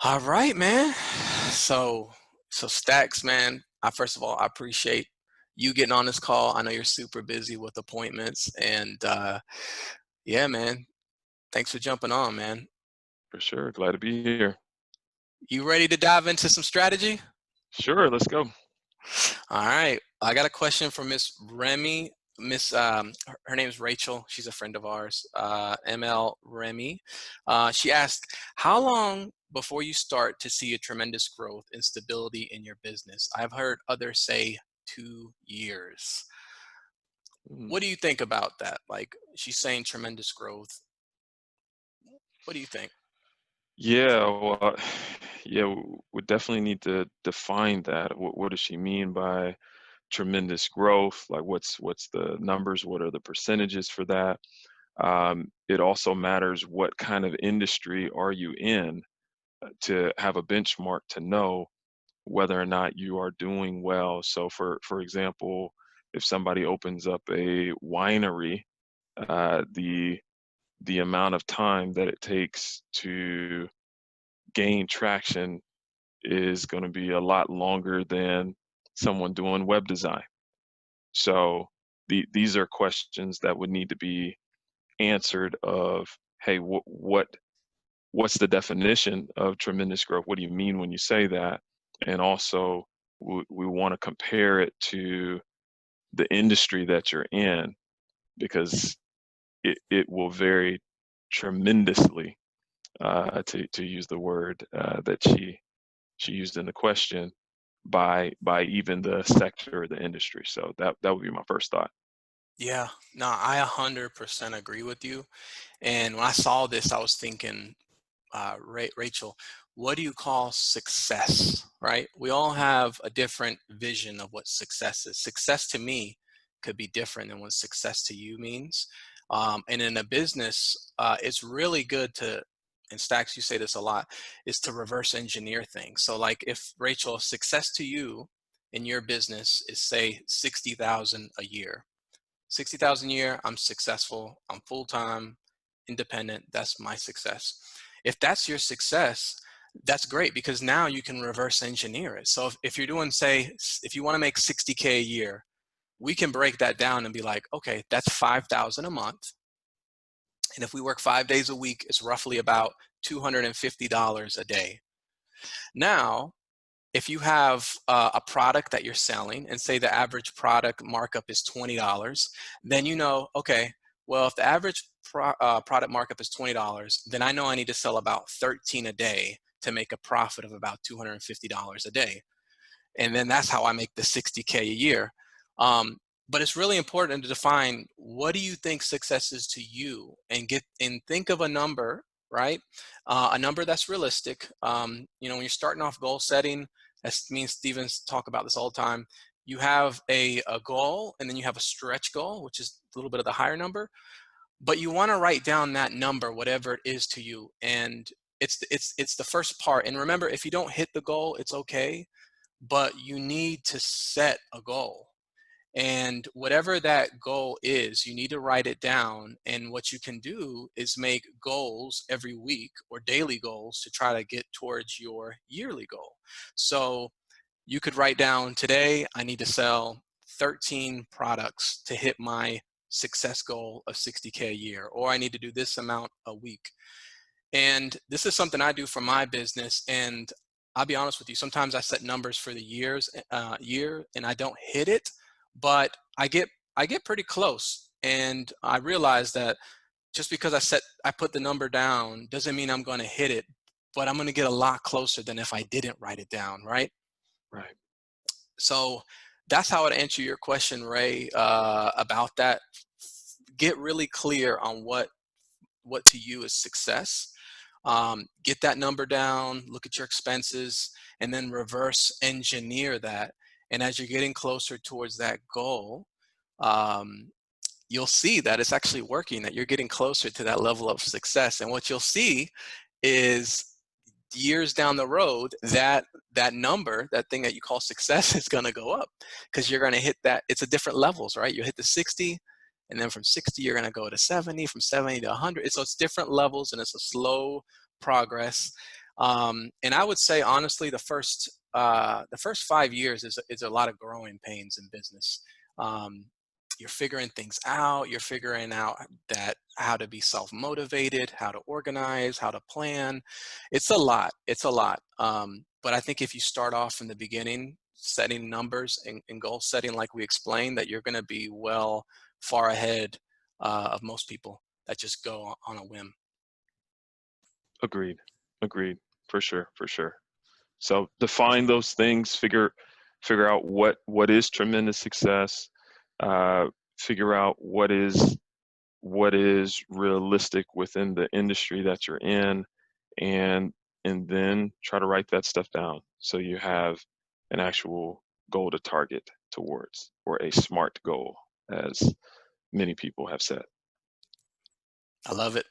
All right, man. So, so Stacks, man. I first of all, I appreciate you getting on this call. I know you're super busy with appointments, and yeah, man. Thanks for jumping on, man. For sure. Glad to be here. You ready to dive into some strategy? Sure, let's go. All right. I got a question from Miss Remy. Her name is Rachel. She's a friend of ours. ML Remy. She asked, "How long before you start to see a tremendous growth and stability in your business?" I've heard others say 2 years. Mm. What do you think about that? Like she's saying tremendous growth. What do you think? Yeah, well, yeah, we definitely need to define that. What does she mean by tremendous growth? Like, what's the numbers? What are the percentages for that? It also matters what kind of industry are you in to have a benchmark to know whether or not you are doing well. So, for example, if somebody opens up a winery, the amount of time that it takes to gain traction is going to be a lot longer than someone doing web design. So these are questions that would need to be answered of, hey, what's the definition of tremendous growth? What do you mean when you say that? And also, we want to compare it to the industry that you're in because it will vary tremendously, to use the word that she used in the question, by even the sector or the industry. So that would be my first thought. Yeah, no, I 100% agree with you. And when I saw this, I was thinking, Rachel, what do you call success, right? We all have a different vision of what success is. Success to me could be different than what success to you means. And in a business, it's really good to, and Stacks, you say this a lot, is to reverse engineer things. So like if Rachel, success to you in your business is say 60,000 a year. 60,000 a year, I'm successful, I'm full-time, independent, that's my success. If that's your success, that's great because now you can reverse engineer it. So if you're doing, say, if you want to make 60K a year, we can break that down and be like, okay, that's 5,000 a month. And if we work 5 days a week, it's roughly about $250 a day. Now, if you have a product that you're selling and say the average product markup is $20, then you know, okay, well, if the average product markup is $20, then I know I need to sell about 13 a day to make a profit of about $250 a day. And then that's how I make the 60K a year. Um, but it's really important to define what do you think success is to you and think of a number, right? A number that's realistic. When you're starting off goal setting, as me and Stevens talk about this all the time, you have a goal and then you have a stretch goal, which is a little bit of the higher number, but you want to write down that number, whatever it is to you. And it's the first part. And remember, if you don't hit the goal, it's okay, but you need to set a goal. And whatever that goal is, you need to write it down. And what you can do is make goals every week or daily goals to try to get towards your yearly goal. So you could write down today, I need to sell 13 products to hit my success goal of 60K a year, or I need to do this amount a week. And this is something I do for my business. And I'll be honest with you, sometimes I set numbers for the year and I don't hit it, but I get pretty close. And I realize that just because I put the number down doesn't mean I'm going to hit it, but I'm going to get a lot closer than if I didn't write it down, right? Right. So that's how I'd answer your question, Ray, about that. Get really clear on what to you is success. Get that number down, look at your expenses, and then reverse engineer that. And as you're getting closer towards that goal, um, you'll see that it's actually working, that you're getting closer to that level of success. And what you'll see is years down the road, that number, that thing that you call success, is going to go up because you're going to hit that. It's a different levels, right? You hit the 60, and then from 60 you're going to go to 70, from 70 to 100. So it's different levels and it's a slow progress. And I would say honestly, the first 5 years is a lot of growing pains in business. Um, you're figuring things out. You're figuring out that how to be self motivated, how to organize, how to plan. It's a lot. It's a lot. But I think if you start off from the beginning, setting numbers and goal setting, like we explained, that you're going to be well far ahead of most people that just go on a whim. Agreed. Agreed. For sure. For sure. So define those things, figure out what is tremendous success, uh, figure out what is realistic within the industry that you're in, and and then try to write that stuff down so you have an actual goal to target towards, or a SMART goal, as many people have said. I love it.